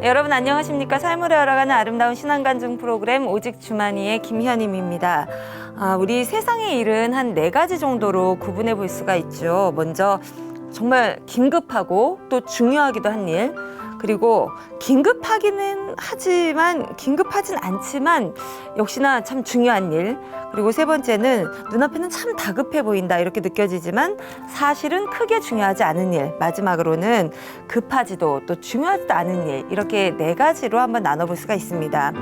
여러분 안녕하십니까? 삶으로 열어가는 아름다운 신앙간증 프로그램 오직 주만이의 김현임입니다. 우리 세상의 일은 한 4가지 정도로 구분해 볼 수가 있죠. 먼저 정말 긴급하고 또 중요하기도 한 일, 그리고 긴급하기는 하지만 긴급하진 않지만 역시나 참 중요한 일, 그리고 세 번째는 눈앞에는 참 다급해 보인다 이렇게 느껴지지만 사실은 크게 중요하지 않은 일, 마지막으로는 급하지도 또 중요하지도 않은 일, 이렇게 4가지로 한번 나눠볼 수가 있습니다.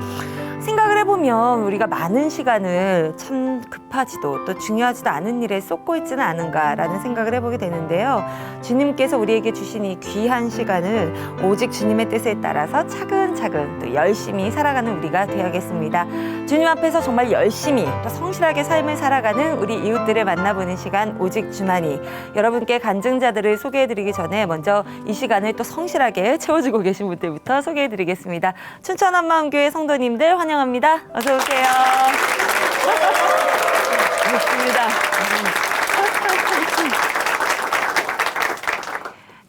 생각을 해보면 우리가 많은 시간을 참 급하지도 또 중요하지도 않은 일에 쏟고 있지는 않은가라는 생각을 해보게 되는데요. 주님께서 우리에게 주신 이 귀한 시간을 오직 주님의 뜻에 따라서 차근차근 또 열심히 살아가는 우리가 되어야겠습니다. 주님 앞에서 정말 열심히 또 성실하게 삶을 살아가는 우리 이웃들을 만나보는 시간 오직 주만이, 여러분께 간증자들을 소개해드리기 전에 먼저 이 시간을 또 성실하게 채워주고 계신 분들부터 소개해드리겠습니다. 춘천 한마음교회 성도님들 환영합니다. 어서 오세요. 반갑습니다.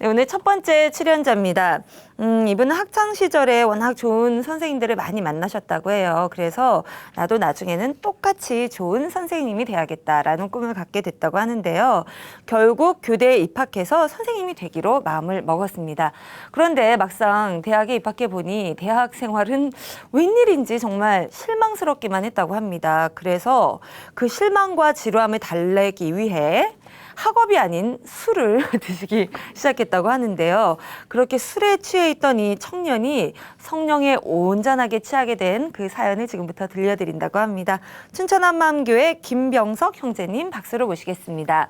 네, 오늘 첫 번째 출연자입니다. 이분은 학창시절에 워낙 좋은 선생님들을 많이 만나셨다고 해요. 그래서 나도 나중에는 똑같이 좋은 선생님이 돼야겠다라는 꿈을 갖게 됐다고 하는데요. 결국 교대에 입학해서 선생님이 되기로 마음을 먹었습니다. 그런데 막상 대학에 입학해 보니 대학 생활은 웬일인지 정말 실망스럽기만 했다고 합니다. 그래서 그 실망과 지루함을 달래기 위해 학업이 아닌 술을 드시기 시작했다고 하는데요. 그렇게 술에 취해 있던 이 청년이 성령에 온전하게 취하게 된 그 사연을 지금부터 들려드린다고 합니다. 춘천 한마음교회 김병석 형제님 박수로 모시겠습니다.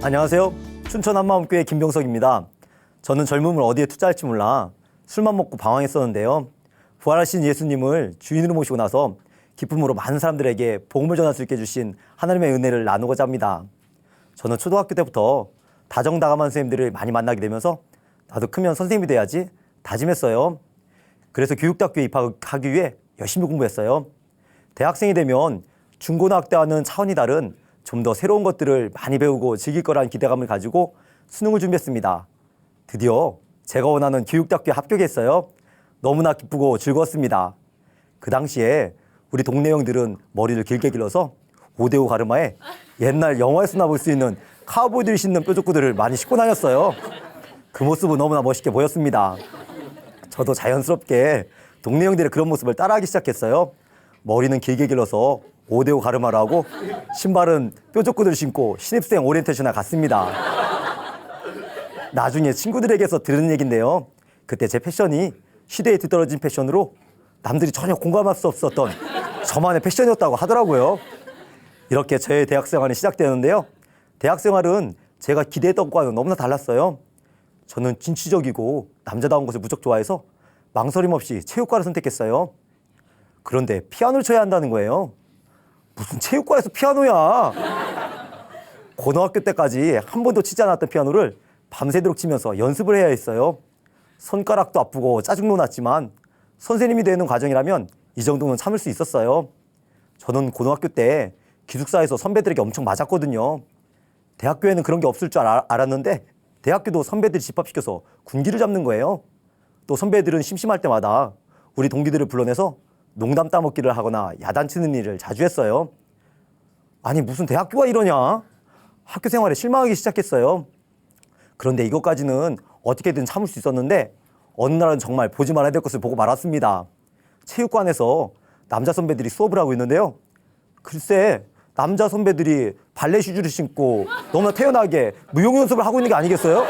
안녕하세요. 춘천 한마음교회 김병석입니다. 저는 젊음을 어디에 투자할지 몰라 술만 먹고 방황했었는데요. 부활하신 예수님을 주인으로 모시고 나서 기쁨으로 많은 사람들에게 복음을 전할 수 있게 해주신 하나님의 은혜를 나누고자 합니다. 저는 초등학교 때부터 다정다감한 선생님들을 많이 만나게 되면서 나도 크면 선생님이 돼야지 다짐했어요. 그래서 교육대학교에 입학하기 위해 열심히 공부했어요. 대학생이 되면 중고등학교와는 차원이 다른 좀 더 새로운 것들을 많이 배우고 즐길 거라는 기대감을 가지고 수능을 준비했습니다. 드디어 제가 원하는 교육대학교에 합격했어요. 너무나 기쁘고 즐거웠습니다. 그 당시에 우리 동네 형들은 머리를 길게 길러서 5대5 가르마에 옛날 영화에서나 볼 수 있는 카우보이들이 신는 뾰족구들을 많이 신고 다녔어요. 그 모습은 너무나 멋있게 보였습니다. 저도 자연스럽게 동네 형들의 그런 모습을 따라하기 시작했어요. 머리는 길게 길러서 5대5 가르마를 하고 신발은 뾰족구들 신고 신입생 오리엔테이션에 갔습니다. 나중에 친구들에게서 들은 얘기인데요. 그때 제 패션이 시대에 뒤떨어진 패션으로 남들이 전혀 공감할 수 없었던 저만의 패션이었다고 하더라고요. 이렇게 저의 대학생활이 시작되었는데요. 대학생활은 제가 기대했던 것과는 너무나 달랐어요. 저는 진취적이고 남자다운 것을 무척 좋아해서 망설임 없이 체육과를 선택했어요. 그런데 피아노를 쳐야 한다는 거예요. 무슨 체육과에서 피아노야. 고등학교 때까지 한 번도 치지 않았던 피아노를 밤새도록 치면서 연습을 해야 했어요. 손가락도 아프고 짜증도 났지만 선생님이 되는 과정이라면 이 정도는 참을 수 있었어요. 저는 고등학교 때 기숙사에서 선배들에게 엄청 맞았거든요. 대학교에는 그런 게 없을 줄 알았는데 대학교도 선배들이 집합시켜서 군기를 잡는 거예요. 또 선배들은 심심할 때마다 우리 동기들을 불러내서 농담 따먹기를 하거나 야단치는 일을 자주 했어요. 아니 무슨 대학교가 이러냐? 학교 생활에 실망하기 시작했어요. 그런데 이것까지는 어떻게든 참을 수 있었는데 어느 날은 정말 보지 말아야 될 것을 보고 말았습니다. 체육관에서 남자 선배들이 수업을 하고 있는데요. 글쎄 남자 선배들이 발레 슈즈를 신고 너무나 태연하게 무용 연습을 하고 있는 게 아니겠어요?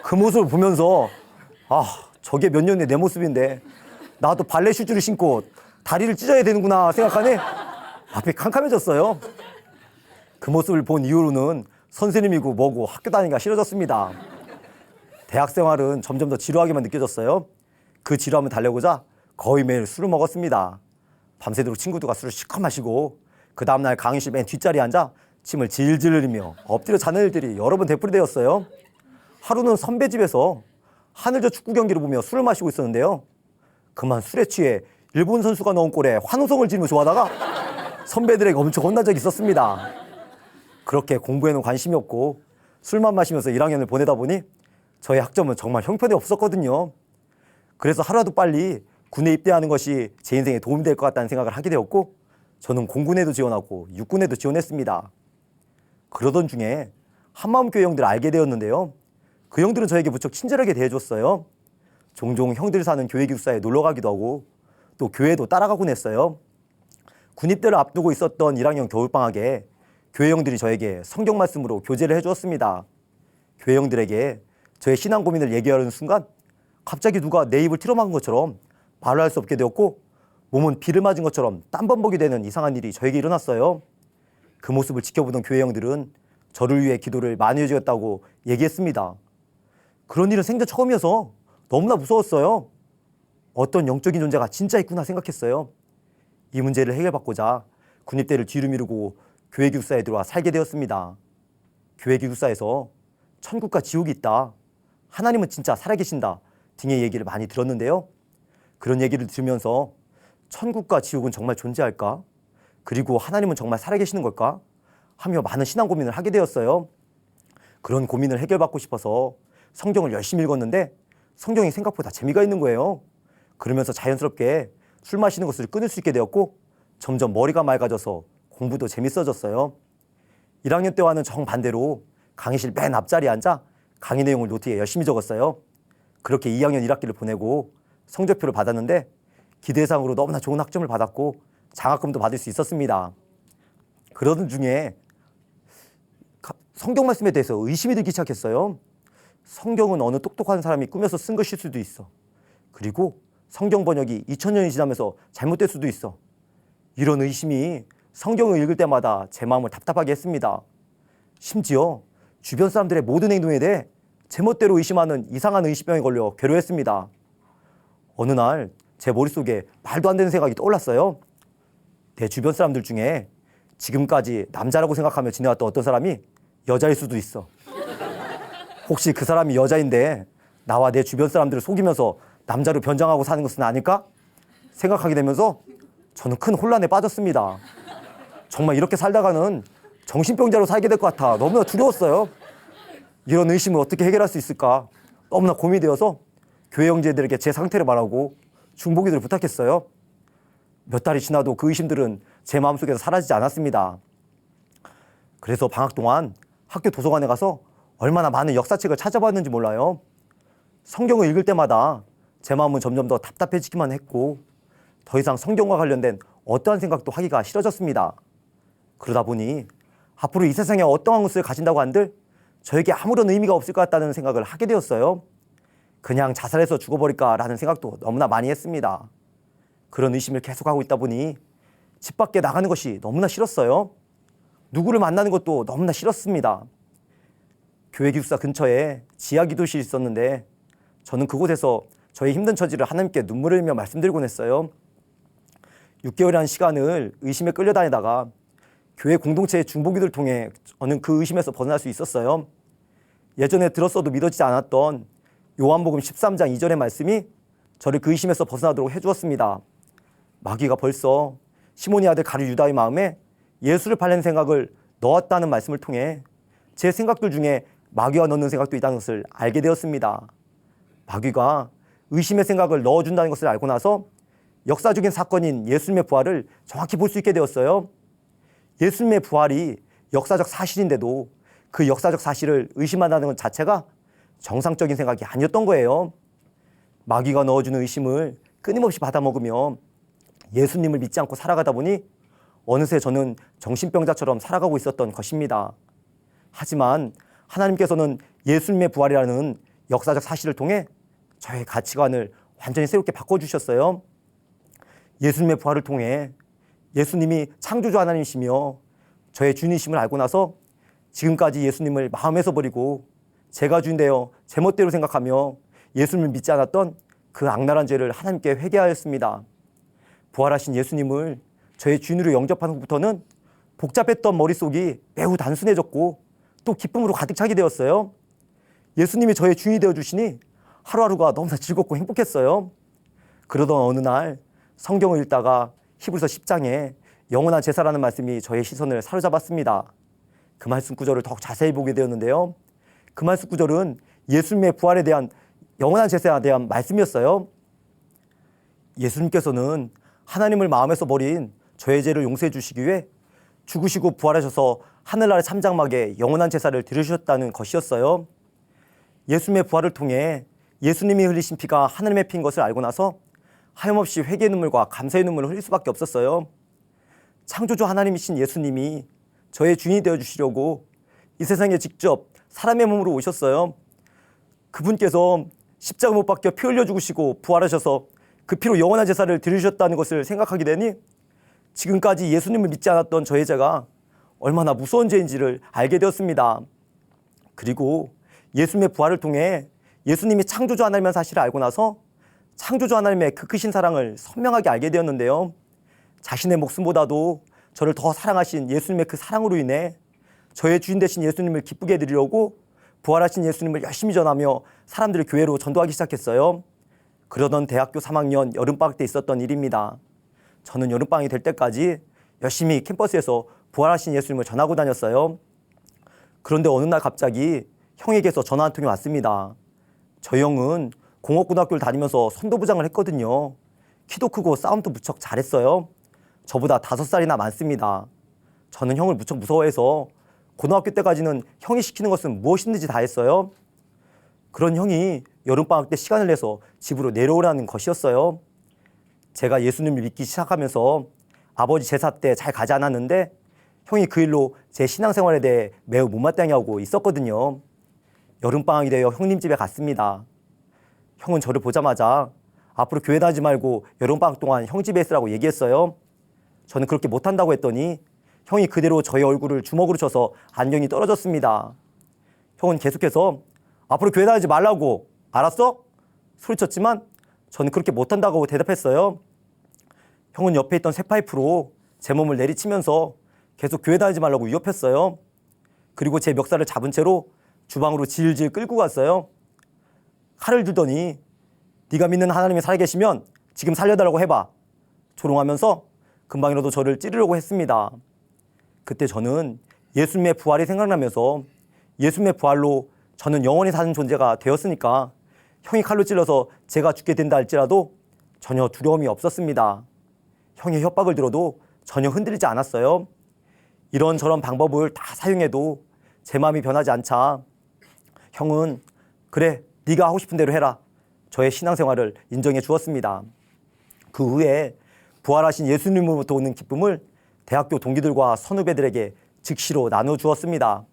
그 모습을 보면서 저게 몇 년의 내 모습인데 나도 발레 슈즈를 신고 다리를 찢어야 되는구나 생각하니 앞이 캄캄해졌어요. 그 모습을 본 이후로는 선생님이고 뭐고 학교 다니기가 싫어졌습니다. 대학 생활은 점점 더 지루하게만 느껴졌어요. 그 지루함을 달래고자 거의 매일 술을 먹었습니다. 밤새도록 친구들과 술을 실컷 마시고 그 다음날 강의실 맨 뒷자리에 앉아 침을 질질 흘리며 엎드려 자는 일들이 여러 번 되풀이되었어요. 하루는 선배 집에서 하늘저 축구 경기를 보며 술을 마시고 있었는데요. 그만 술에 취해 일본 선수가 넣은 골에 환호성을 지르며 좋아하다가 선배들에게 엄청 혼난 적이 있었습니다. 그렇게 공부에는 관심이 없고 술만 마시면서 1학년을 보내다 보니 저의 학점은 정말 형편이 없었거든요. 그래서 하루라도 빨리 군에 입대하는 것이 제 인생에 도움이 될 것 같다는 생각을 하게 되었고 저는 공군에도 지원하고 육군에도 지원했습니다. 그러던 중에 한마음교회 형들을 알게 되었는데요. 그 형들은 저에게 무척 친절하게 대해줬어요. 종종 형들 사는 교회 기숙사에 놀러 가기도 하고 또 교회도 따라가곤 했어요. 군입대를 앞두고 있었던 1학년 겨울방학에 교회 형들이 저에게 성경 말씀으로 교제를 해주었습니다. 교회 형들에게 저의 신앙 고민을 얘기하는 순간 갑자기 누가 내 입을 틀어막은 것처럼 말을 할 수 없게 되었고 몸은 비를 맞은 것처럼 땀범벅이 되는 이상한 일이 저에게 일어났어요. 그 모습을 지켜보던 교회 형들은 저를 위해 기도를 많이 해주었다고 얘기했습니다. 그런 일은 생전 처음이어서 너무나 무서웠어요. 어떤 영적인 존재가 진짜 있구나 생각했어요. 이 문제를 해결받고자 군입대를 뒤로 미루고 교회 기숙사에 들어와 살게 되었습니다. 교회 기숙사에서 천국과 지옥이 있다, 하나님은 진짜 살아계신다 등의 얘기를 많이 들었는데요. 그런 얘기를 들으면서 천국과 지옥은 정말 존재할까? 그리고 하나님은 정말 살아계시는 걸까? 하며 많은 신앙 고민을 하게 되었어요. 그런 고민을 해결받고 싶어서 성경을 열심히 읽었는데 성경이 생각보다 재미가 있는 거예요. 그러면서 자연스럽게 술 마시는 것을 끊을 수 있게 되었고 점점 머리가 맑아져서 공부도 재밌어졌어요. 1학년 때와는 정반대로 강의실 맨 앞자리에 앉아 강의 내용을 노트에 열심히 적었어요. 그렇게 2학년 1학기를 보내고 성적표를 받았는데 기대 이상으로 너무나 좋은 학점을 받았고 장학금도 받을 수 있었습니다. 그러던 중에 성경 말씀에 대해서 의심이 들기 시작했어요. 성경은 어느 똑똑한 사람이 꾸며서 쓴 것일 수도 있어. 그리고 성경 번역이 2000년이 지나면서 잘못될 수도 있어. 이런 의심이 성경을 읽을 때마다 제 마음을 답답하게 했습니다. 심지어 주변 사람들의 모든 행동에 대해 제멋대로 의심하는 이상한 의심병에 걸려 괴로웠습니다. 어느 날 제 머릿속에 말도 안 되는 생각이 떠올랐어요. 내 주변 사람들 중에 지금까지 남자라고 생각하며 지내왔던 어떤 사람이 여자일 수도 있어. 혹시 그 사람이 여자인데 나와 내 주변 사람들을 속이면서 남자로 변장하고 사는 것은 아닐까? 생각하게 되면서 저는 큰 혼란에 빠졌습니다. 정말 이렇게 살다가는 정신병자로 살게 될 것 같아 너무나 두려웠어요. 이런 의심을 어떻게 해결할 수 있을까? 너무나 고민이 되어서 교회 형제들에게 제 상태를 말하고 중보기도를 부탁했어요. 몇 달이 지나도 그 의심들은 제 마음속에서 사라지지 않았습니다. 그래서 방학 동안 학교 도서관에 가서 얼마나 많은 역사책을 찾아봤는지 몰라요. 성경을 읽을 때마다 제 마음은 점점 더 답답해지기만 했고 더 이상 성경과 관련된 어떠한 생각도 하기가 싫어졌습니다. 그러다 보니 앞으로 이 세상에 어떠한 것을 가진다고 한들 저에게 아무런 의미가 없을 것 같다는 생각을 하게 되었어요. 그냥 자살해서 죽어버릴까라는 생각도 너무나 많이 했습니다. 그런 의심을 계속하고 있다 보니 집 밖에 나가는 것이 너무나 싫었어요. 누구를 만나는 것도 너무나 싫었습니다. 교회 기숙사 근처에 지하 기도실이 있었는데 저는 그곳에서 저의 힘든 처지를 하나님께 눈물을 흘리며 말씀드리곤 했어요. 6개월이라는 시간을 의심에 끌려다니다가 교회 공동체의 중보기도를 통해 저는 그 의심에서 벗어날 수 있었어요. 예전에 들었어도 믿어지지 않았던 요한복음 13장 2절의 말씀이 저를 그 의심에서 벗어나도록 해주었습니다. 마귀가 벌써 시몬의 아들 가룟 유다의 마음에 예수를 팔려는 생각을 넣었다는 말씀을 통해 제 생각들 중에 마귀가 넣는 생각도 있다는 것을 알게 되었습니다. 마귀가 의심의 생각을 넣어준다는 것을 알고 나서 역사적인 사건인 예수님의 부활을 정확히 볼 수 있게 되었어요. 예수님의 부활이 역사적 사실인데도 그 역사적 사실을 의심한다는 것 자체가 정상적인 생각이 아니었던 거예요. 마귀가 넣어주는 의심을 끊임없이 받아먹으며 예수님을 믿지 않고 살아가다 보니 어느새 저는 정신병자처럼 살아가고 있었던 것입니다. 하지만 하나님께서는 예수님의 부활이라는 역사적 사실을 통해 저의 가치관을 완전히 새롭게 바꿔주셨어요. 예수님의 부활을 통해 예수님이 창조주 하나님이시며 저의 주님이심을 알고 나서 지금까지 예수님을 마음에서 버리고 제가 주인되어 제멋대로 생각하며 예수님을 믿지 않았던 그 악랄한 죄를 하나님께 회개하였습니다. 부활하신 예수님을 저의 주인으로 영접한 후부터는 복잡했던 머릿속이 매우 단순해졌고 또 기쁨으로 가득 차게 되었어요. 예수님이 저의 주인이 되어주시니 하루하루가 너무나 즐겁고 행복했어요. 그러던 어느 날 성경을 읽다가 히브리서 10장에 영원한 제사라는 말씀이 저의 시선을 사로잡았습니다. 그 말씀 구절을 더욱 자세히 보게 되었는데요. 그 말씀 구절은 예수님의 부활에 대한 영원한 제사에 대한 말씀이었어요. 예수님께서는 하나님을 마음에서 버린 저의 죄를 용서해 주시기 위해 죽으시고 부활하셔서 하늘나라 참장막에 영원한 제사를 드리셨다는 것이었어요. 예수님의 부활을 통해 예수님이 흘리신 피가 하나님의 피인 것을 알고 나서 하염없이 회개의 눈물과 감사의 눈물을 흘릴 수밖에 없었어요. 창조주 하나님이신 예수님이 저의 주인이 되어주시려고 이 세상에 직접 사람의 몸으로 오셨어요. 그분께서 십자가 못 박혀 피 흘려 죽으시고 부활하셔서 그 피로 영원한 제사를 드리셨다는 것을 생각하게 되니 지금까지 예수님을 믿지 않았던 저의 죄가 얼마나 무서운 죄인지를 알게 되었습니다. 그리고 예수님의 부활을 통해 예수님이 창조주 하나님의 사실을 알고 나서 창조주 하나님의 그 크신 사랑을 선명하게 알게 되었는데요. 자신의 목숨보다도 저를 더 사랑하신 예수님의 그 사랑으로 인해 저의 주인 되신 예수님을 기쁘게 해드리려고 부활하신 예수님을 열심히 전하며 사람들을 교회로 전도하기 시작했어요. 그러던 대학교 3학년 여름방학 때 있었던 일입니다. 저는 여름방학이 될 때까지 열심히 캠퍼스에서 부활하신 예수님을 전하고 다녔어요. 그런데 어느 날 갑자기 형에게서 전화 한 통이 왔습니다. 저희 형은 공업고등학교를 다니면서 선도부장을 했거든요. 키도 크고 싸움도 무척 잘했어요. 저보다 5살이나 많습니다. 저는 형을 무척 무서워해서 고등학교 때까지는 형이 시키는 것은 무엇이든지 다 했어요. 그런 형이 여름방학 때 시간을 내서 집으로 내려오라는 것이었어요. 제가 예수님을 믿기 시작하면서 아버지 제사 때 잘 가지 않았는데 형이 그 일로 제 신앙생활에 대해 매우 못마땅해 하고 있었거든요. 여름방학이 되어 형님 집에 갔습니다. 형은 저를 보자마자 앞으로 교회 다니지 말고 여름방학 동안 형 집에 있으라고 얘기했어요. 저는 그렇게 못한다고 했더니 형이 그대로 저의 얼굴을 주먹으로 쳐서 안경이 떨어졌습니다. 형은 계속해서 앞으로 교회 다니지 말라고 알았어? 소리쳤지만 저는 그렇게 못한다고 대답했어요. 형은 옆에 있던 쇠파이프로 제 몸을 내리치면서 계속 교회 다니지 말라고 위협했어요. 그리고 제 멱살을 잡은 채로 주방으로 질질 끌고 갔어요. 칼을 들더니 네가 믿는 하나님이 살아계시면 지금 살려달라고 해봐. 조롱하면서 금방이라도 저를 찌르려고 했습니다. 그때 저는 예수님의 부활이 생각나면서 예수님의 부활로 저는 영원히 사는 존재가 되었으니까 형이 칼로 찔러서 제가 죽게 된다 할지라도 전혀 두려움이 없었습니다. 형의 협박을 들어도 전혀 흔들리지 않았어요. 이런저런 방법을 다 사용해도 제 마음이 변하지 않자 형은 그래 네가 하고 싶은 대로 해라. 저의 신앙생활을 인정해 주었습니다. 그 후에 부활하신 예수님으로부터 오는 기쁨을 대학교 동기들과 선후배들에게 즉시로 나눠주었습니다.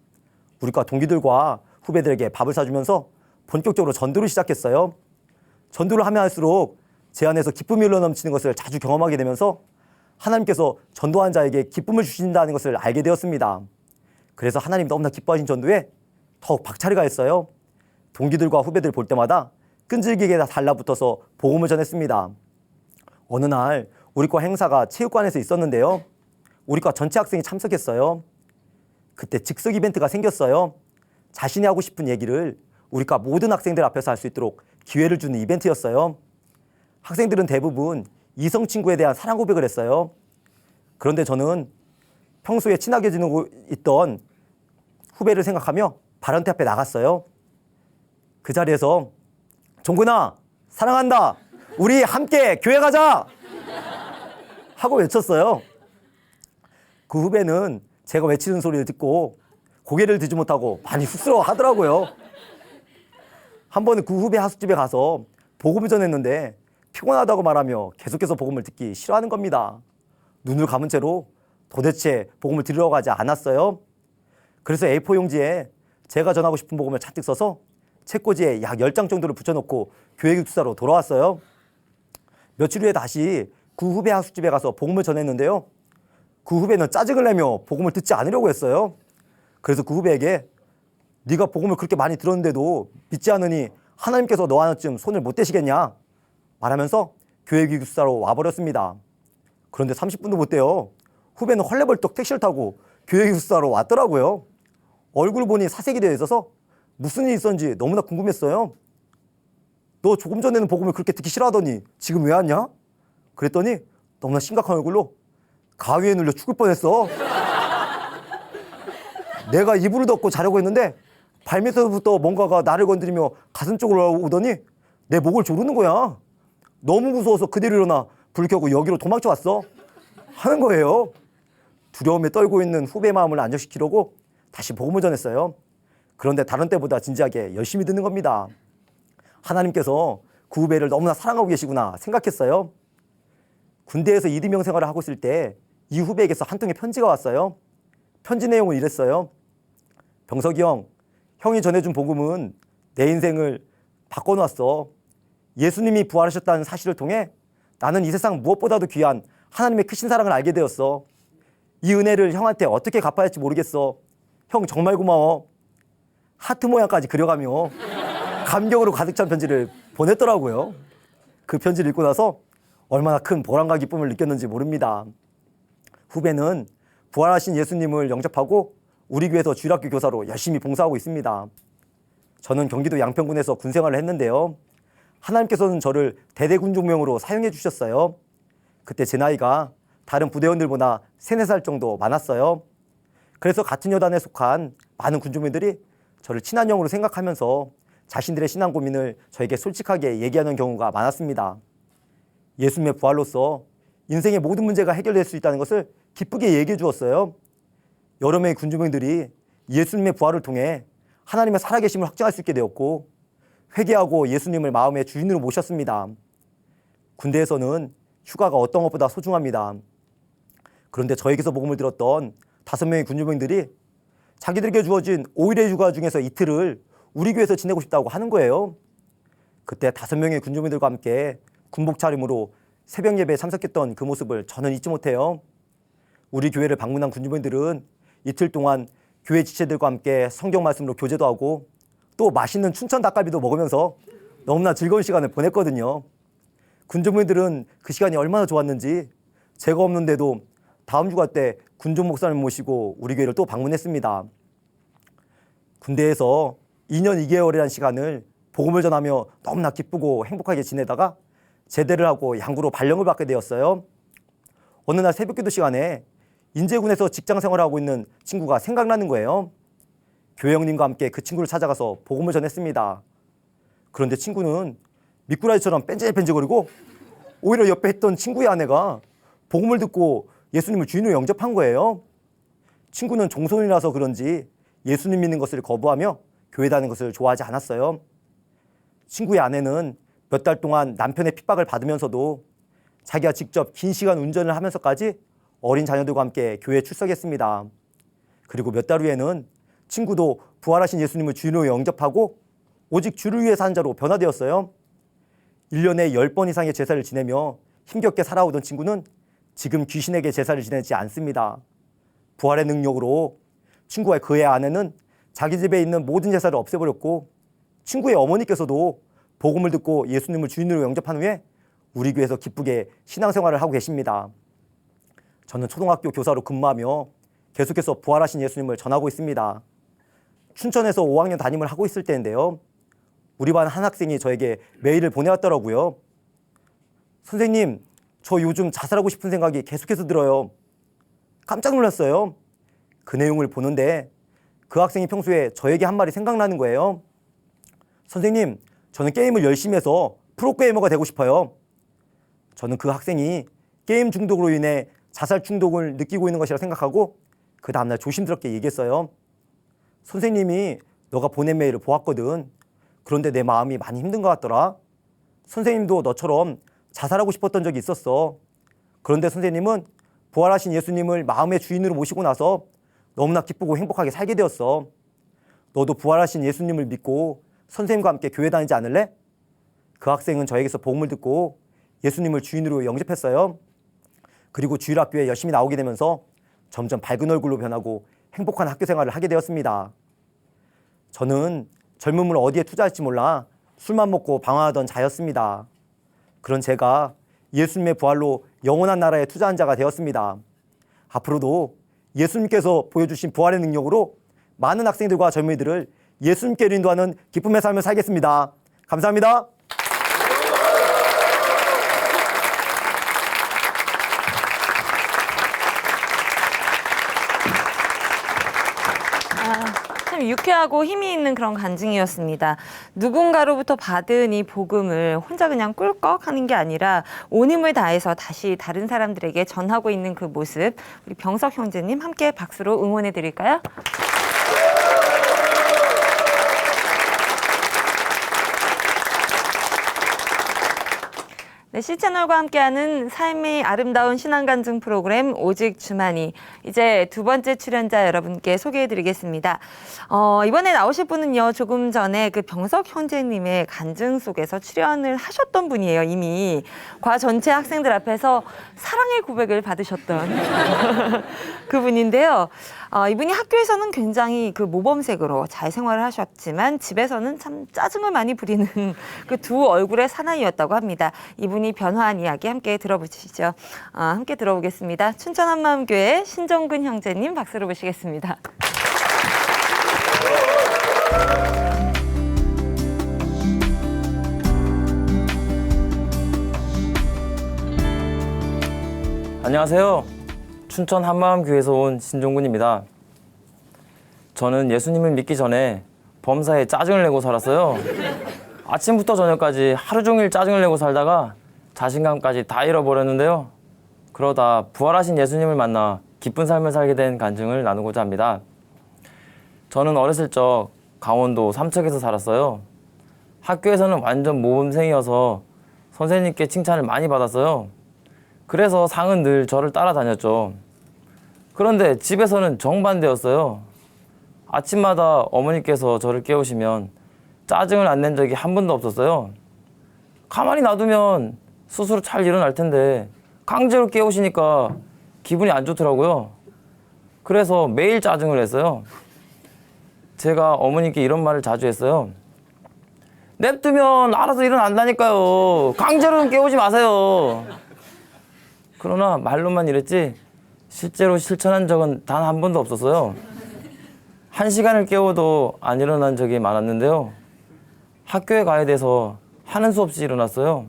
우리과 동기들과 후배들에게 밥을 사주면서 본격적으로 전도를 시작했어요. 전도를 하면 할수록 제 안에서 기쁨이 흘러넘치는 것을 자주 경험하게 되면서 하나님께서 전도한 자에게 기쁨을 주신다는 것을 알게 되었습니다. 그래서 하나님 너무나 기뻐하신 전도에 더욱 박차를 가했어요. 동기들과 후배들 볼 때마다 끈질기게 다 달라붙어서 복음을 전했습니다. 어느 날 우리과 행사가 체육관에서 있었는데요. 우리과 전체 학생이 참석했어요. 그때 즉석 이벤트가 생겼어요. 자신이 하고 싶은 얘기를 우리과 모든 학생들 앞에서 할 수 있도록 기회를 주는 이벤트였어요. 학생들은 대부분 이성 친구에 대한 사랑 고백을 했어요. 그런데 저는 평소에 친하게 지내고 있던 후배를 생각하며 발언대 앞에 나갔어요. 그 자리에서 종근아 사랑한다. 우리 함께 교회 가자. 하고 외쳤어요. 그 후배는 제가 외치는 소리를 듣고 고개를 들지 못하고 많이 쑥스러워 하더라고요. 한 번은 그 후배 하숙집에 가서 복음을 전했는데 피곤하다고 말하며 계속해서 복음을 듣기 싫어하는 겁니다. 눈을 감은 채로 도대체 복음을 들으러 가지 않았어요. 그래서 A4 용지에 제가 전하고 싶은 복음을 잔뜩 써서 책꽂이에 약 10장 정도를 붙여놓고 교회 기숙사로 돌아왔어요. 며칠 후에 다시 그 후배 하숙집에 가서 복음을 전했는데요. 그 후배는 짜증을 내며 복음을 듣지 않으려고 했어요. 그래서 그 후배에게 네가 복음을 그렇게 많이 들었는데도 믿지 않으니 하나님께서 너 하나쯤 손을 못 대시겠냐 말하면서 교회 기숙사로 와버렸습니다. 그런데 30분도 못 돼요. 후배는 헐레벌떡 택시를 타고 교회 기숙사로 왔더라고요. 얼굴 보니 사색이 되어 있어서 무슨 일이 있었는지 너무나 궁금했어요. 너 조금 전에는 복음을 그렇게 듣기 싫어하더니 지금 왜 왔냐? 그랬더니 너무나 심각한 얼굴로 가위에 눌려 죽을 뻔했어. 내가 이불을 덮고 자려고 했는데 발밑에서부터 뭔가가 나를 건드리며 가슴 쪽으로 오더니 내 목을 조르는 거야. 너무 무서워서 그대로 일어나 불 켜고 여기로 도망쳐 왔어 하는 거예요. 두려움에 떨고 있는 후배 마음을 안정시키려고 다시 복음을 전했어요. 그런데 다른 때보다 진지하게 열심히 듣는 겁니다. 하나님께서 그 후배를 너무나 사랑하고 계시구나 생각했어요. 군대에서 이등병 생활을 하고 있을 때 이 후배에게서 한 통의 편지가 왔어요. 편지 내용은 이랬어요. 병석이 형, 형이 전해준 복음은 내 인생을 바꿔놨어. 예수님이 부활하셨다는 사실을 통해 나는 이 세상 무엇보다도 귀한 하나님의 크신 사랑을 알게 되었어. 이 은혜를 형한테 어떻게 갚아야 할지 모르겠어. 형 정말 고마워. 하트 모양까지 그려가며 감격으로 가득 찬 편지를 보냈더라고요. 그 편지를 읽고 나서 얼마나 큰 보람과 기쁨을 느꼈는지 모릅니다. 후배는 부활하신 예수님을 영접하고 우리 교회에서 주일학교 교사로 열심히 봉사하고 있습니다. 저는 경기도 양평군에서 군생활을 했는데요. 하나님께서는 저를 대대군종명으로 사용해 주셨어요. 그때 제 나이가 다른 부대원들보다 3, 4살 정도 많았어요. 그래서 같은 여단에 속한 많은 군종민들이 저를 친한 형으로 생각하면서 자신들의 신앙 고민을 저에게 솔직하게 얘기하는 경우가 많았습니다. 예수님의 부활로서 인생의 모든 문제가 해결될 수 있다는 것을 기쁘게 얘기해 주었어요. 여러 명의 군주병들이 예수님의 부활을 통해 하나님의 살아계심을 확증할 수 있게 되었고 회개하고 예수님을 마음의 주인으로 모셨습니다. 군대에서는 휴가가 어떤 것보다 소중합니다. 그런데 저에게서 복음을 들었던 5명의 군주병들이 자기들에게 주어진 5일의 휴가 중에서 이틀을 우리 교회에서 지내고 싶다고 하는 거예요. 그때 5명의 군주병들과 함께 군복 차림으로 새벽 예배에 참석했던 그 모습을 저는 잊지 못해요. 우리 교회를 방문한 군주분들은 이틀 동안 교회 지체들과 함께 성경 말씀으로 교제도 하고 또 맛있는 춘천 닭갈비도 먹으면서 너무나 즐거운 시간을 보냈거든요. 군주분들은 그 시간이 얼마나 좋았는지 제가 없는데도 다음 휴가 때 군종 목사님 모시고 우리 교회를 또 방문했습니다. 군대에서 2년 2개월이라는 시간을 복음을 전하며 너무나 기쁘고 행복하게 지내다가 제대를 하고 양구로 발령을 받게 되었어요. 어느 날 새벽기도 시간에 인제군에서 직장 생활을 하고 있는 친구가 생각나는 거예요. 교회 형님과 함께 그 친구를 찾아가서 복음을 전했습니다. 그런데 친구는 미꾸라지처럼 뺀질뺀질거리고 오히려 옆에 있던 친구의 아내가 복음을 듣고 예수님을 주인으로 영접한 거예요. 친구는 종손이라서 그런지 예수님 믿는 것을 거부하며 교회 다니는 것을 좋아하지 않았어요. 친구의 아내는 몇 달 동안 남편의 핍박을 받으면서도 자기가 직접 긴 시간 운전을 하면서까지 어린 자녀들과 함께 교회에 출석했습니다. 그리고 몇 달 후에는 친구도 부활하신 예수님을 주인으로 영접하고 오직 주를 위해 사는 자로 변화되었어요. 1년에 10번 이상의 제사를 지내며 힘겹게 살아오던 친구는 지금 귀신에게 제사를 지내지 않습니다. 부활의 능력으로 친구와 그의 아내는 자기 집에 있는 모든 제사를 없애버렸고 친구의 어머니께서도 복음을 듣고 예수님을 주인으로 영접한 후에 우리 교회에서 기쁘게 신앙생활을 하고 계십니다. 저는 초등학교 교사로 근무하며 계속해서 부활하신 예수님을 전하고 있습니다. 춘천에서 5학년 담임을 하고 있을 때인데요. 우리 반 한 학생이 저에게 메일을 보내왔더라고요. 선생님, 저 요즘 자살하고 싶은 생각이 계속해서 들어요. 깜짝 놀랐어요. 그 내용을 보는데 그 학생이 평소에 저에게 한 말이 생각나는 거예요. 선생님, 저는 게임을 열심히 해서 프로게이머가 되고 싶어요. 저는 그 학생이 게임 중독으로 인해 자살 충동을 느끼고 있는 것이라 생각하고 그 다음날 조심스럽게 얘기했어요. 선생님이 너가 보낸 메일을 보았거든. 그런데 내 마음이 많이 힘든 것 같더라. 선생님도 너처럼 자살하고 싶었던 적이 있었어. 그런데 선생님은 부활하신 예수님을 마음의 주인으로 모시고 나서 너무나 기쁘고 행복하게 살게 되었어. 너도 부활하신 예수님을 믿고 선생님과 함께 교회 다니지 않을래? 그 학생은 저에게서 복음을 듣고 예수님을 주인으로 영접했어요. 그리고 주일학교에 열심히 나오게 되면서 점점 밝은 얼굴로 변하고 행복한 학교 생활을 하게 되었습니다. 저는 젊음을 어디에 투자할지 몰라 술만 먹고 방황하던 자였습니다. 그런 제가 예수님의 부활로 영원한 나라에 투자한 자가 되었습니다. 앞으로도 예수님께서 보여주신 부활의 능력으로 많은 학생들과 젊은이들을 예수님께로 인도하는 기쁨의 삶을 살겠습니다. 감사합니다. 유쾌하고 힘이 있는 그런 간증이었습니다. 누군가로부터 받은 이 복음을 혼자 그냥 꿀꺽 하는 게 아니라 온 힘을 다해서 다시 다른 사람들에게 전하고 있는 그 모습, 우리 병석 형제님 함께 박수로 응원해 드릴까요? 네, C채널과 함께하는 삶의 아름다운 신앙간증 프로그램 오직 주만이 이제 두 번째 출연자 여러분께 소개해드리겠습니다. 이번에 나오실 분은요, 조금 전에 그 병석 형제님의 간증 속에서 출연을 하셨던 분이에요. 이미 과 전체 학생들 앞에서 사랑의 고백을 받으셨던 그분인데요. 이분이 학교에서는 굉장히 그 모범생으로 잘 생활을 하셨지만 집에서는 참 짜증을 많이 부리는 그 두 얼굴의 사나이였다고 합니다. 이분이 변화한 이야기 함께 들어보시죠. 함께 들어보겠습니다. 춘천 한마음교회 신정근 형제님 박수로 모시겠습니다. 안녕하세요. 춘천 한마음교회에서 온 신종근입니다. 저는 예수님을 믿기 전에 범사에 짜증을 내고 살았어요. 아침부터 저녁까지 하루 종일 짜증을 내고 살다가 자신감까지 다 잃어버렸는데요. 그러다 부활하신 예수님을 만나 기쁜 삶을 살게 된 간증을 나누고자 합니다. 저는 어렸을 적 강원도 삼척에서 살았어요. 학교에서는 완전 모범생이어서 선생님께 칭찬을 많이 받았어요. 그래서 상은 늘 저를 따라다녔죠. 그런데 집에서는 정반대였어요. 아침마다 어머니께서 저를 깨우시면 짜증을 안 낸 적이 한 번도 없었어요. 가만히 놔두면 스스로 잘 일어날 텐데 강제로 깨우시니까 기분이 안 좋더라고요. 그래서 매일 짜증을 냈어요. 제가 어머니께 이런 말을 자주 했어요. 냅두면 알아서 일어난다니까요. 강제로는 깨우지 마세요. 그러나 말로만 이랬지 실제로 실천한 적은 단 한 번도 없었어요. 1시간을 깨워도 안 일어난 적이 많았는데요. 학교에 가야 돼서 하는 수 없이 일어났어요.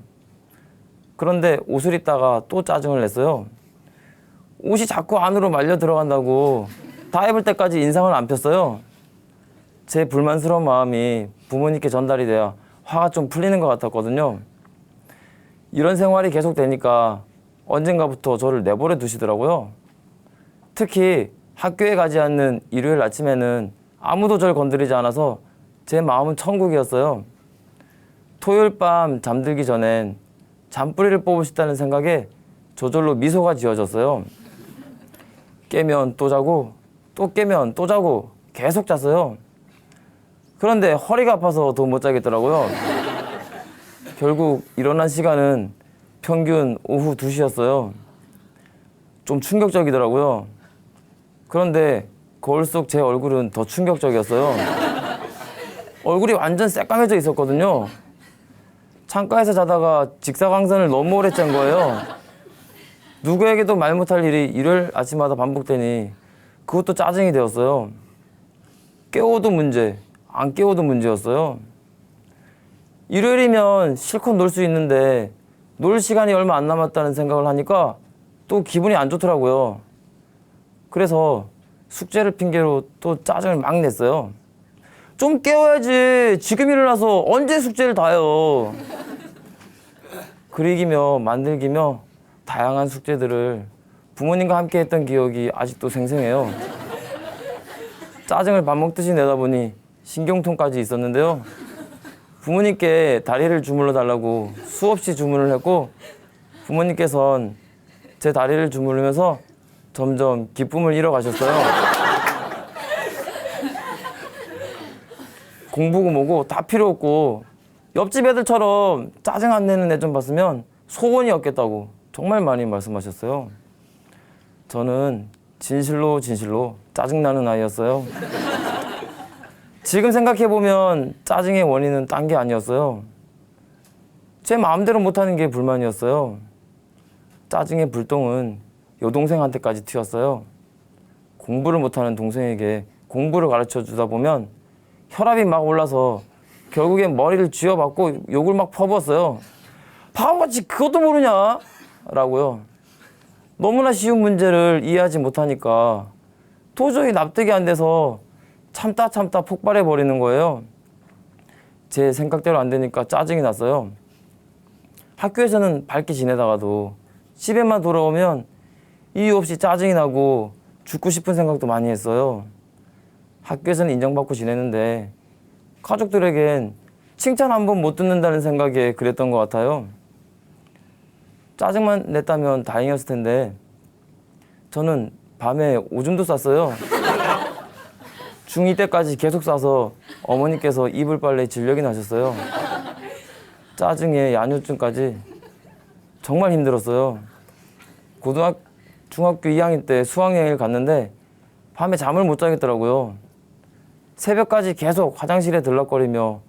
그런데 옷을 입다가 또 짜증을 냈어요. 옷이 자꾸 안으로 말려 들어간다고 다 입을 때까지 인상을 안 폈어요. 제 불만스러운 마음이 부모님께 전달이 돼야 화가 좀 풀리는 것 같았거든요. 이런 생활이 계속되니까 언젠가부터 저를 내버려 두시더라고요. 특히 학교에 가지 않는 일요일 아침에는 아무도 절 건드리지 않아서 제 마음은 천국이었어요. 토요일 밤 잠들기 전엔 잔뿌리를 뽑으셨다는 생각에 저절로 미소가 지어졌어요. 깨면 또 자고 또 깨면 또 자고 계속 잤어요. 그런데 허리가 아파서 더 못 자겠더라고요. 결국 일어난 시간은 평균 오후 2시였어요. 좀 충격적이더라고요. 그런데 거울 속 제 얼굴은 더 충격적이었어요. 얼굴이 완전 새까매져 있었거든요. 창가에서 자다가 직사광선을 너무 오래 짠 거예요. 누구에게도 말 못할 일이 일요일 아침마다 반복되니 그것도 짜증이 되었어요. 깨워도 문제, 안 깨워도 문제였어요. 일요일이면 실컷 놀 수 있는데 놀 시간이 얼마 안 남았다는 생각을 하니까 또 기분이 안 좋더라고요. 그래서 숙제를 핑계로 또 짜증을 막 냈어요. 좀 깨워야지. 지금 일어나서 언제 숙제를 다요. 그리기며 만들기며 다양한 숙제들을 부모님과 함께 했던 기억이 아직도 생생해요. 짜증을 밥 먹듯이 내다 보니 신경통까지 있었는데요. 부모님께 다리를 주물러 달라고 수없이 주문을 했고 부모님께선 제 다리를 주무르면서 점점 기쁨을 잃어가셨어요. 공부고 뭐고 다 필요 없고 옆집 애들처럼 짜증 안 내는 애 좀 봤으면 소원이 없겠다고 정말 많이 말씀하셨어요. 저는 진실로 짜증나는 아이였어요. 지금 생각해보면 짜증의 원인은 딴 게 아니었어요. 제 마음대로 못하는 게 불만이었어요. 짜증의 불똥은 여동생한테까지 튀었어요. 공부를 못하는 동생에게 공부를 가르쳐 주다 보면 혈압이 막 올라서 결국엔 머리를 쥐어박고 욕을 막 퍼부었어요. 바보같이 그것도 모르냐? 라고요. 너무나 쉬운 문제를 이해하지 못하니까 도저히 납득이 안 돼서 참다 폭발해 버리는 거예요. 제 생각대로 안 되니까 짜증이 났어요. 학교에서는 밝게 지내다가도 집에만 돌아오면 이유 없이 짜증이 나고 죽고 싶은 생각도 많이 했어요. 학교에서는 인정받고 지내는데 가족들에겐 칭찬 한 번 못 듣는다는 생각에 그랬던 것 같아요. 짜증만 냈다면 다행이었을 텐데 저는 밤에 오줌도 쌌어요. 중2 때까지 계속 싸서 어머니께서 이불 빨래 진력이 나셨어요. 짜증에 야뇨증까지 정말 힘들었어요. 중학교 2학년 때 수학여행을 갔는데 밤에 잠을 못 자겠더라고요. 새벽까지 계속 화장실에 들락거리며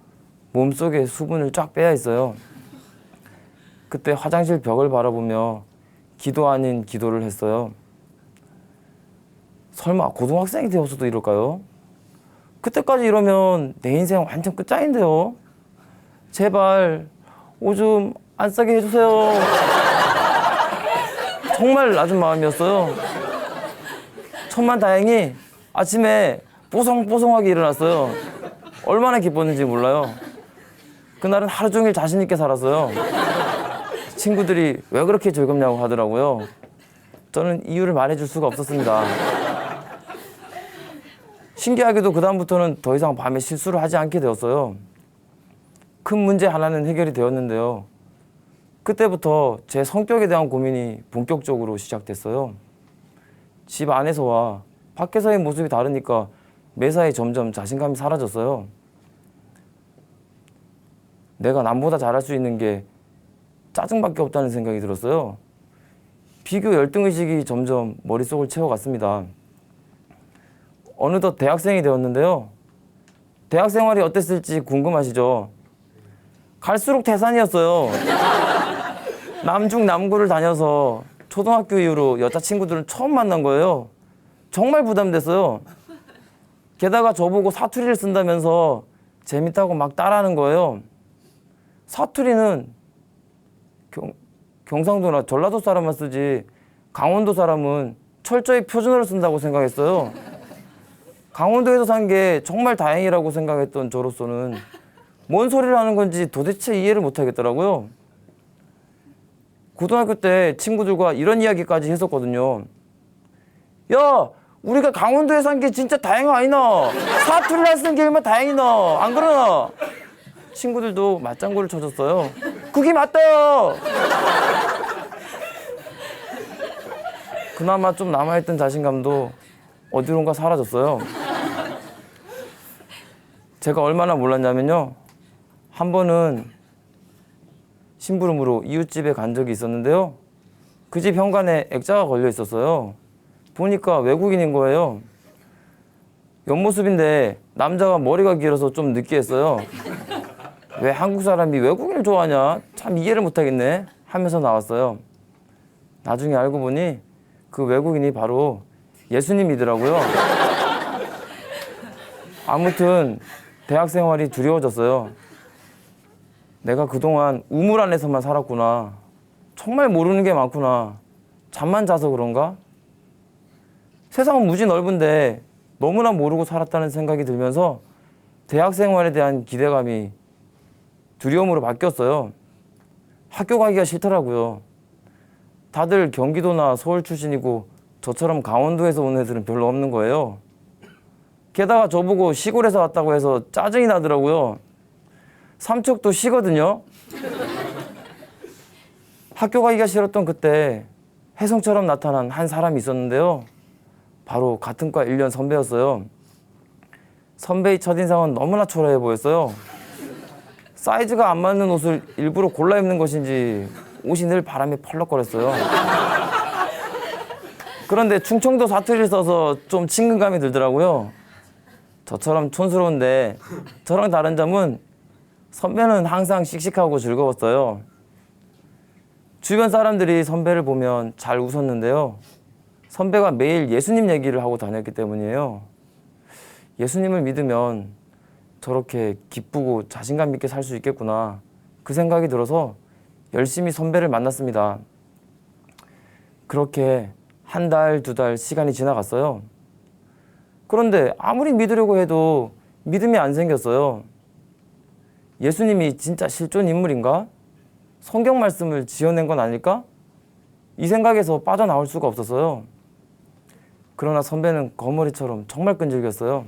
몸속에 수분을 쫙 빼야 했어요. 그때 화장실 벽을 바라보며 기도 아닌 기도를 했어요. 설마 고등학생이 되어서도 이럴까요? 그때까지 이러면 내 인생 완전 끝장인데요. 제발 오줌 안 싸게 해주세요. 정말 낮은 마음이었어요. 천만다행히 아침에 뽀송뽀송하게 일어났어요. 얼마나 기뻤는지 몰라요. 그날은 하루 종일 자신 있게 살았어요. 친구들이 왜 그렇게 즐겁냐고 하더라고요. 저는 이유를 말해줄 수가 없었습니다. 신기하게도 그다음부터는 더 이상 밤에 실수를 하지 않게 되었어요. 큰 문제 하나는 해결이 되었는데요. 그때부터 제 성격에 대한 고민이 본격적으로 시작됐어요. 집 안에서와 밖에서의 모습이 다르니까 매사에 점점 자신감이 사라졌어요. 내가 남보다 잘할 수 있는 게 짜증밖에 없다는 생각이 들었어요. 비교 열등의식이 점점 머릿속을 채워갔습니다. 어느덧 대학생이 되었는데요. 대학 생활이 어땠을지 궁금하시죠? 갈수록 태산이었어요. 남중 남고를 다녀서 초등학교 이후로 여자친구들을 처음 만난 거예요. 정말 부담됐어요. 게다가 저보고 사투리를 쓴다면서 재밌다고 막 따라하는 거예요. 사투리는 경상도나 전라도 사람만 쓰지 강원도 사람은 철저히 표준어를 쓴다고 생각했어요. 강원도에서 산 게 정말 다행이라고 생각했던 저로서는 뭔 소리를 하는 건지 도대체 이해를 못 하겠더라고요. 고등학교 때 친구들과 이런 이야기까지 했었거든요. 야, 우리가 강원도에 산 게 진짜 다행 아니나? 사투리를 안 쓴 게 얼마나 다행이나? 안 그러나? 친구들도 맞장구를 쳐줬어요. 그게 맞다요! 그나마 좀 남아있던 자신감도 어디론가 사라졌어요. 제가 얼마나 몰랐냐면요. 한 번은 심부름으로 이웃집에 간 적이 있었는데요. 그 집 현관에 액자가 걸려 있었어요. 보니까 외국인인 거예요. 옆모습인데 남자가 머리가 길어서 좀 느끼했어요. 왜 한국 사람이 외국인을 좋아하냐? 참 이해를 못하겠네 하면서 나왔어요. 나중에 알고 보니 그 외국인이 바로 예수님이더라고요. 아무튼 대학 생활이 두려워졌어요. 내가 그동안 우물 안에서만 살았구나. 정말 모르는 게 많구나. 잠만 자서 그런가? 세상은 무지 넓은데 너무나 모르고 살았다는 생각이 들면서 대학 생활에 대한 기대감이 두려움으로 바뀌었어요. 학교 가기가 싫더라고요. 다들 경기도나 서울 출신이고 저처럼 강원도에서 온 애들은 별로 없는 거예요. 게다가 저보고 시골에서 왔다고 해서 짜증이 나더라고요. 삼척도 시거든요. 학교 가기가 싫었던 그때 혜성처럼 나타난 한 사람이 있었는데요. 바로 같은 과 1년 선배였어요. 선배의 첫인상은 너무나 초라해 보였어요. 사이즈가 안 맞는 옷을 일부러 골라 입는 것인지 옷이 늘 바람에 펄럭거렸어요. 그런데 충청도 사투리를 써서 좀 친근감이 들더라고요. 저처럼 촌스러운데 저랑 다른 점은 선배는 항상 씩씩하고 즐거웠어요. 주변 사람들이 선배를 보면 잘 웃었는데요. 선배가 매일 예수님 얘기를 하고 다녔기 때문이에요. 예수님을 믿으면 저렇게 기쁘고 자신감 있게 살 수 있겠구나. 그 생각이 들어서 열심히 선배를 만났습니다. 그렇게 한 달, 두 달 시간이 지나갔어요. 그런데 아무리 믿으려고 해도 믿음이 안 생겼어요. 예수님이 진짜 실존 인물인가? 성경 말씀을 지어낸 건 아닐까? 이 생각에서 빠져나올 수가 없었어요. 그러나 선배는 거머리처럼 정말 끈질겼어요.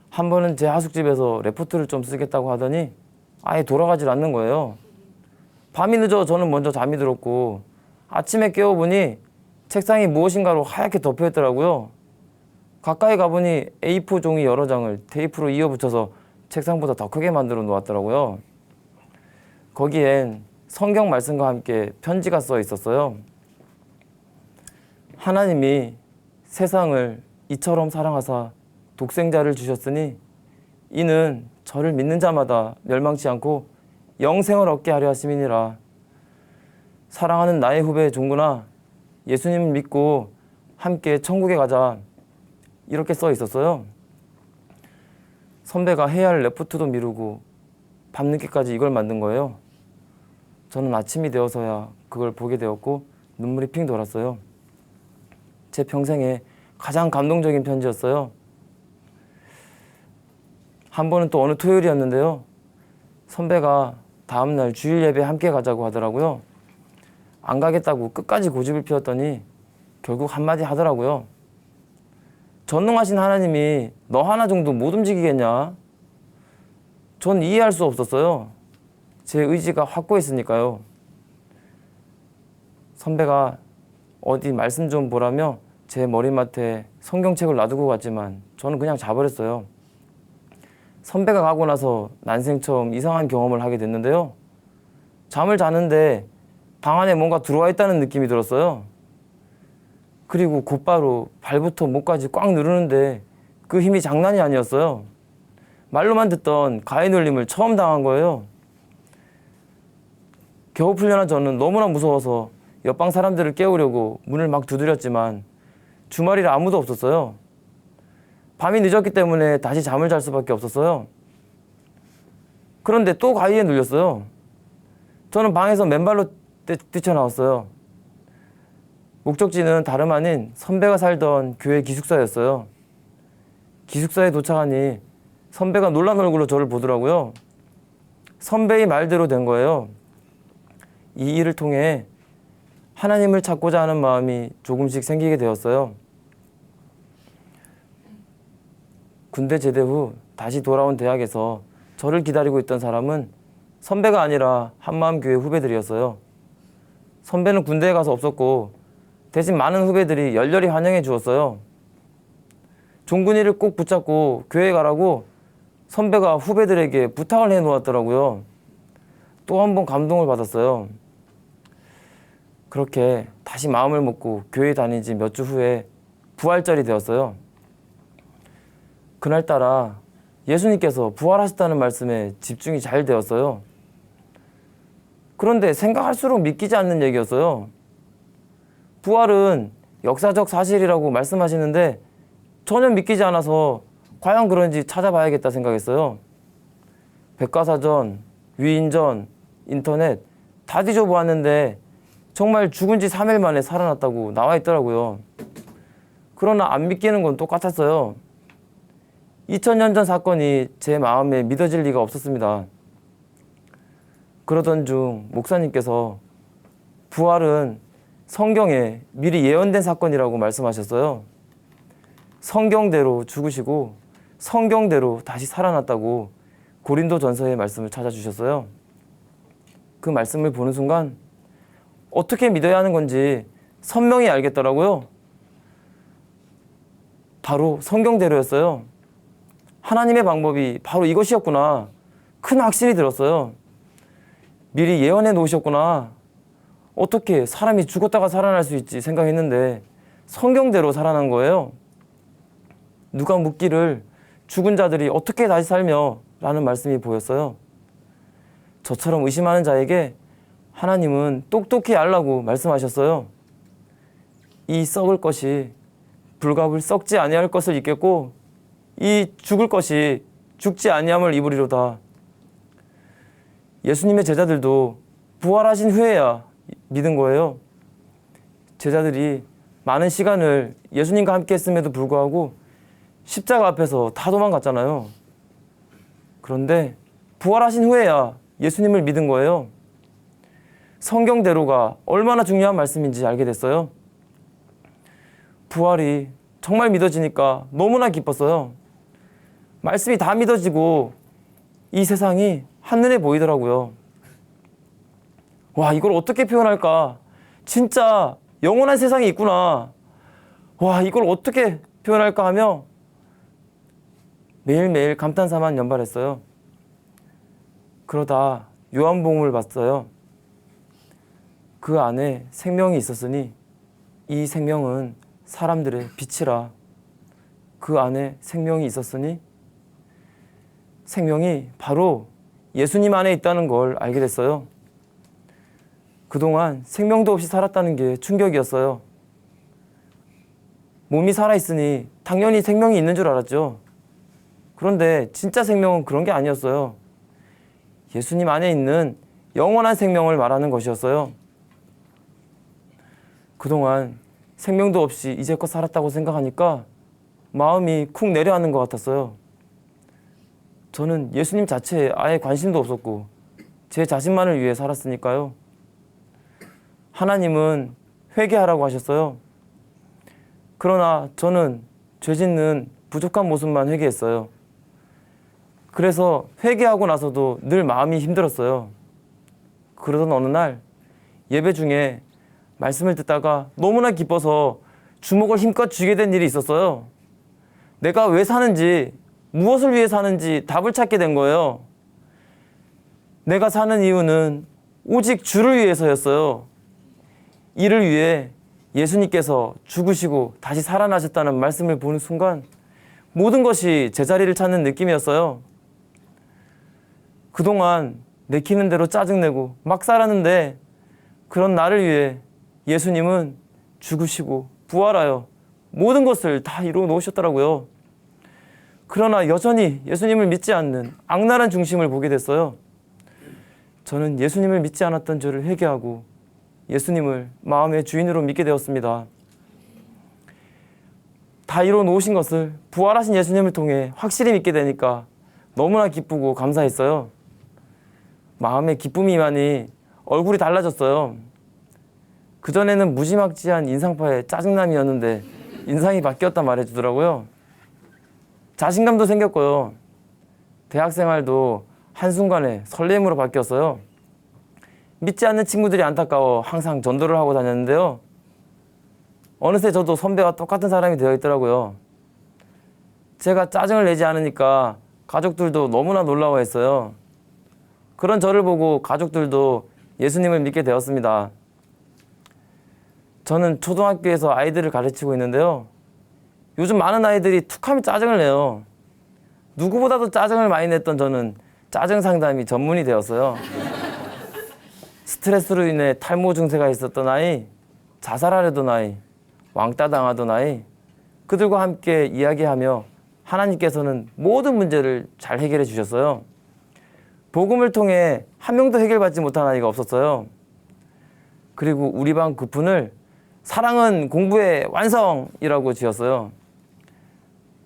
한 번은 제 하숙집에서 레포트를 좀 쓰겠다고 하더니 아예 돌아가질 않는 거예요. 밤이 늦어 저는 먼저 잠이 들었고 아침에 깨워보니 책상이 무엇인가로 하얗게 덮여있더라고요. 가까이 가보니 A4 종이 여러 장을 테이프로 이어붙여서 책상보다 더 크게 만들어 놓았더라고요. 거기엔 성경 말씀과 함께 편지가 써 있었어요. 하나님이 세상을 이처럼 사랑하사 독생자를 주셨으니 이는 저를 믿는 자마다 멸망치 않고 영생을 얻게 하려 하심이니라. 사랑하는 나의 후배 종구나 예수님을 믿고 함께 천국에 가자. 이렇게 써 있었어요. 선배가 해야 할 레포트도 미루고 밤늦게까지 이걸 만든 거예요. 저는 아침이 되어서야 그걸 보게 되었고 눈물이 핑 돌았어요. 제 평생에 가장 감동적인 편지였어요. 한 번은 또 어느 토요일이었는데요. 선배가 다음날 주일 예배 함께 가자고 하더라고요. 안 가겠다고 끝까지 고집을 피웠더니 결국 한마디 하더라고요. 전능하신 하나님이 너 하나 정도 못 움직이겠냐? 전 이해할 수 없었어요. 제 의지가 확고했으니까요. 선배가 어디 말씀 좀 보라며 제 머리맡에 성경책을 놔두고 갔지만 저는 그냥 자버렸어요. 선배가 가고 나서 난생 처음 이상한 경험을 하게 됐는데요. 잠을 자는데 방 안에 뭔가 들어와 있다는 느낌이 들었어요. 그리고 곧바로 발부터 목까지 꽉 누르는데 그 힘이 장난이 아니었어요. 말로만 듣던 가해 눌림을 처음 당한 거예요. 겨우 풀려난 저는 너무나 무서워서 옆방 사람들을 깨우려고 문을 막 두드렸지만 주말이라 아무도 없었어요. 밤이 늦었기 때문에 다시 잠을 잘 수밖에 없었어요. 그런데 또 가위에 눌렸어요. 저는 방에서 맨발로 뛰쳐나왔어요. 목적지는 다름 아닌 선배가 살던 교회 기숙사였어요. 기숙사에 도착하니 선배가 놀란 얼굴로 저를 보더라고요. 선배의 말대로 된 거예요. 이 일을 통해 하나님을 찾고자 하는 마음이 조금씩 생기게 되었어요. 군대 제대 후 다시 돌아온 대학에서 저를 기다리고 있던 사람은 선배가 아니라 한마음교회 후배들이었어요. 선배는 군대에 가서 없었고 대신 많은 후배들이 열렬히 환영해 주었어요. 종군이를 꼭 붙잡고 교회 가라고 선배가 후배들에게 부탁을 해 놓았더라고요. 또 한 번 감동을 받았어요. 그렇게 다시 마음을 먹고 교회 다니지 몇 주 후에 부활절이 되었어요. 그날따라 예수님께서 부활하셨다는 말씀에 집중이 잘 되었어요. 그런데 생각할수록 믿기지 않는 얘기였어요. 부활은 역사적 사실이라고 말씀하시는데 전혀 믿기지 않아서 과연 그런지 찾아봐야겠다 생각했어요. 백과사전, 위인전, 인터넷 다 뒤져보았는데 정말 죽은 지 3일 만에 살아났다고 나와 있더라고요. 그러나 안 믿기는 건 똑같았어요. 2000년 전 사건이 제 마음에 믿어질 리가 없었습니다. 그러던 중 목사님께서 부활은 성경에 미리 예언된 사건이라고 말씀하셨어요. 성경대로 죽으시고 성경대로 다시 살아났다고 고린도전서의 말씀을 찾아주셨어요. 그 말씀을 보는 순간 어떻게 믿어야 하는 건지 선명히 알겠더라고요. 바로 성경대로였어요. 하나님의 방법이 바로 이것이었구나. 큰 확신이 들었어요. 미리 예언해 놓으셨구나. 어떻게 사람이 죽었다가 살아날 수 있지 생각했는데 성경대로 살아난 거예요. 누가 묻기를 죽은 자들이 어떻게 다시 살며? 라는 말씀이 보였어요. 저처럼 의심하는 자에게 하나님은 똑똑히 알라고 말씀하셨어요. 이 썩을 것이 불갑을 썩지 아니할 것을 입겠고 이 죽을 것이 죽지 아니함을 입으리로다. 예수님의 제자들도 부활하신 후에야 믿은 거예요. 제자들이 많은 시간을 예수님과 함께 했음에도 불구하고 십자가 앞에서 다 도망갔잖아요. 그런데 부활하신 후에야 예수님을 믿은 거예요. 성경대로가 얼마나 중요한 말씀인지 알게 됐어요. 부활이 정말 믿어지니까 너무나 기뻤어요. 말씀이 다 믿어지고 이 세상이 한눈에 보이더라고요. 와, 이걸 어떻게 표현할까? 진짜 영원한 세상이 있구나. 와, 이걸 어떻게 표현할까 하며 매일매일 감탄사만 연발했어요. 그러다 요한복음을 봤어요. 그 안에 생명이 있었으니 이 생명은 사람들의 빛이라. 그 안에 생명이 있었으니 생명이 바로 예수님 안에 있다는 걸 알게 됐어요. 그동안 생명도 없이 살았다는 게 충격이었어요. 몸이 살아있으니 당연히 생명이 있는 줄 알았죠. 그런데 진짜 생명은 그런 게 아니었어요. 예수님 안에 있는 영원한 생명을 말하는 것이었어요. 그동안 생명도 없이 이제껏 살았다고 생각하니까 마음이 쿵 내려앉는 것 같았어요. 저는 예수님 자체에 아예 관심도 없었고 제 자신만을 위해 살았으니까요. 하나님은 회개하라고 하셨어요. 그러나 저는 죄 짓는 부족한 모습만 회개했어요. 그래서 회개하고 나서도 늘 마음이 힘들었어요. 그러던 어느 날 예배 중에 말씀을 듣다가 너무나 기뻐서 주먹을 힘껏 쥐게 된 일이 있었어요. 내가 왜 사는지, 무엇을 위해 사는지 답을 찾게 된 거예요. 내가 사는 이유는 오직 주를 위해서였어요. 이를 위해 예수님께서 죽으시고 다시 살아나셨다는 말씀을 보는 순간 모든 것이 제자리를 찾는 느낌이었어요. 그동안 내키는 대로 짜증내고 막 살았는데 그런 나를 위해 예수님은 죽으시고 부활하여 모든 것을 다 이루어 놓으셨더라고요. 그러나 여전히 예수님을 믿지 않는 악랄한 중심을 보게 됐어요. 저는 예수님을 믿지 않았던 저를 회개하고 예수님을 마음의 주인으로 믿게 되었습니다. 다 이루어 놓으신 것을 부활하신 예수님을 통해 확실히 믿게 되니까 너무나 기쁘고 감사했어요. 마음에 기쁨이 많이 얼굴이 달라졌어요. 그전에는 무지막지한 인상파의 짜증남이었는데 인상이 바뀌었다 말해주더라고요. 자신감도 생겼고요. 대학생활도 한순간에 설렘으로 바뀌었어요. 믿지 않는 친구들이 안타까워 항상 전도를 하고 다녔는데요. 어느새 저도 선배와 똑같은 사람이 되어 있더라고요. 제가 짜증을 내지 않으니까 가족들도 너무나 놀라워했어요. 그런 저를 보고 가족들도 예수님을 믿게 되었습니다. 저는 초등학교에서 아이들을 가르치고 있는데요. 요즘 많은 아이들이 툭하면 짜증을 내요. 누구보다도 짜증을 많이 냈던 저는 짜증 상담이 전문이 되었어요. 스트레스로 인해 탈모 증세가 있었던 아이, 자살하려던 아이, 왕따 당하던 아이, 그들과 함께 이야기하며 하나님께서는 모든 문제를 잘 해결해 주셨어요. 복음을 통해 한 명도 해결받지 못한 아이가 없었어요. 그리고 우리 반 그분을 사랑은 공부의 완성이라고 지었어요.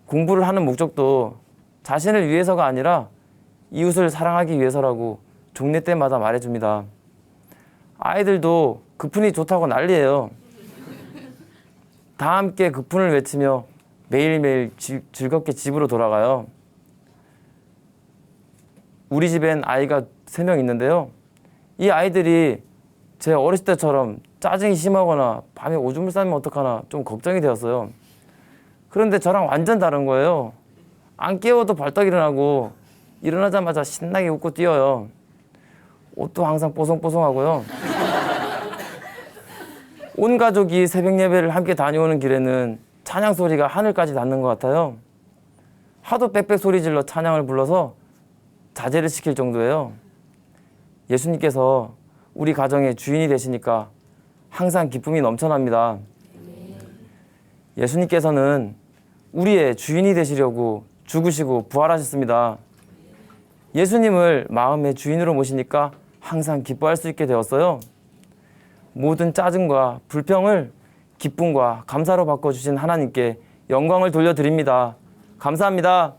공부를 하는 목적도 자신을 위해서가 아니라 이웃을 사랑하기 위해서라고 종례 때마다 말해줍니다. 아이들도 그분이 좋다고 난리예요. 다 함께 그분을 외치며 매일매일 즐겁게 집으로 돌아가요. 우리 집엔 아이가 3명 있는데요. 이 아이들이 제 어렸을 때처럼 짜증이 심하거나 밤에 오줌을 싸면 어떡하나 좀 걱정이 되었어요. 그런데 저랑 완전 다른 거예요. 안 깨워도 벌떡 일어나고 일어나자마자 신나게 웃고 뛰어요. 옷도 항상 뽀송뽀송하고요. 온 가족이 새벽 예배를 함께 다녀오는 길에는 찬양 소리가 하늘까지 닿는 것 같아요. 하도 빽빽 소리 질러 찬양을 불러서 자제를 시킬 정도예요. 예수님께서 우리 가정의 주인이 되시니까 항상 기쁨이 넘쳐납니다. 예수님께서는 우리의 주인이 되시려고 죽으시고 부활하셨습니다. 예수님을 마음의 주인으로 모시니까 항상 기뻐할 수 있게 되었어요. 모든 짜증과 불평을 기쁨과 감사로 바꿔주신 하나님께 영광을 돌려드립니다. 감사합니다.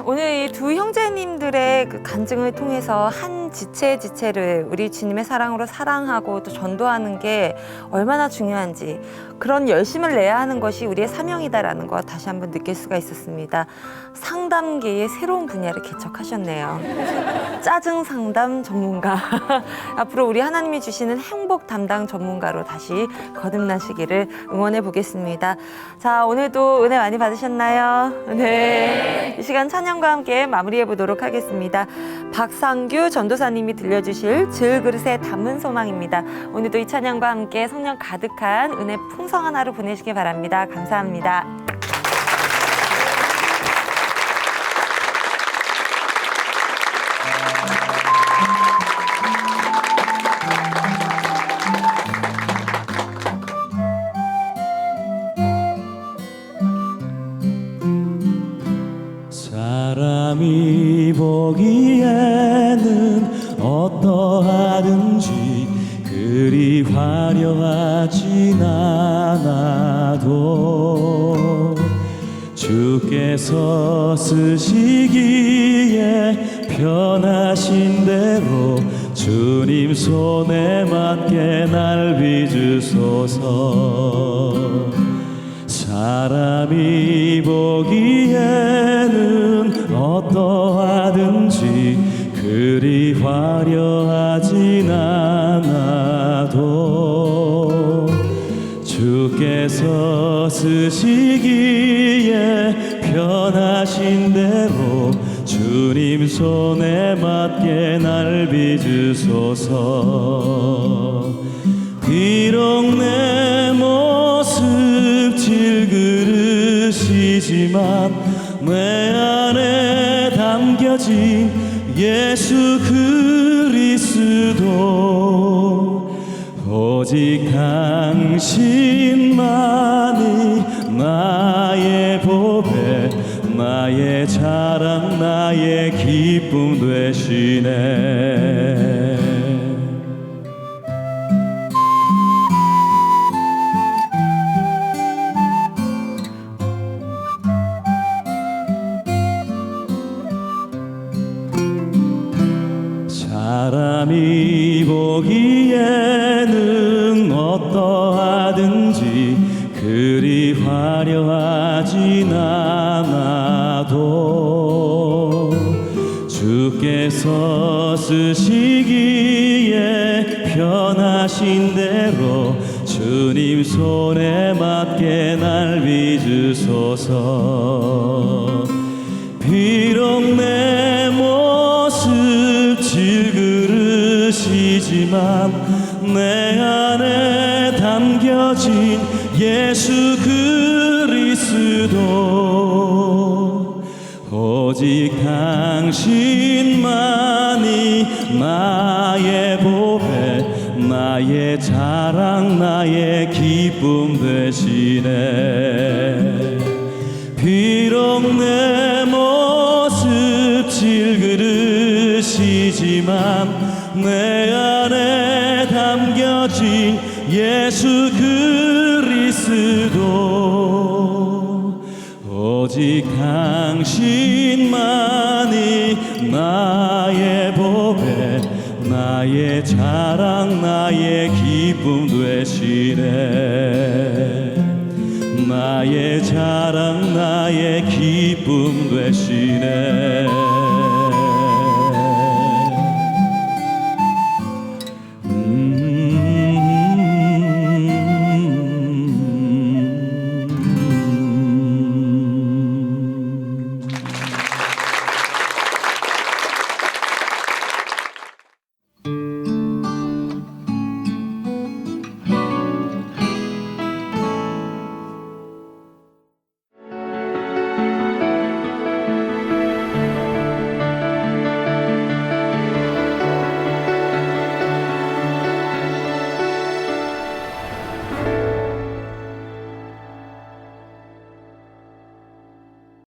오늘 이 두 형제님들의 그 간증을 통해서 한 지체를 우리 주님의 사랑으로 사랑하고 또 전도하는 게 얼마나 중요한지, 그런 열심을 내야 하는 것이 우리의 사명이다라는 것 다시 한번 느낄 수가 있었습니다. 상담계의 새로운 분야를 개척하셨네요. 짜증 상담 전문가. 앞으로 우리 하나님이 주시는 행복 담당 전문가로 다시 거듭나시기를 응원해 보겠습니다. 자, 오늘도 은혜 많이 받으셨나요? 네. 이 시간 찬양과 함께 마무리해 보도록 하겠습니다. 박상규 전도사님이 들려주실 질그릇에 담은 소망입니다. 오늘도 이 찬양과 함께 성령 가득한 은혜 풍성한 하루 보내시기 바랍니다. 감사합니다. 사람이 보기에는 어떠하든지 그리 화려하진 않아도 주께서 쓰시기에 편하신 대로 주님 손에 맞게 날 빚으소서. 사람이 보기에는 어떠하든지 그리 화려하진 않아도 주께서 쓰시기에 편하신 대로 주님 손에 맞게 날 빚으소서. 비록 내 모습 질그릇이지만 내 안에 담겨진 예수 그리스도, 오직 당신만이 나의 보배, 나의 자랑, 나의 기쁨 되시네. 사람이 보기에는 어떠하든지 그리 화려하진 않아도 주께서 쓰시기에 편하신 대로 주님 손에 맞게 날 빚으소서. 비록 내 모습 질그릇이지만 내 안에 담겨진 예수 그리스도, 오직 당신만이 나의 보배, 나의 자랑, 나의 기쁨 되시네. 비록 내 모습 질그릇이지만 내 안에 담겨진 예수 그리스도, 오직 당신만이 나의 보배, 나의 자랑, 나의 기쁨 되시네. 나의 자랑, 나의 기쁨 되시네.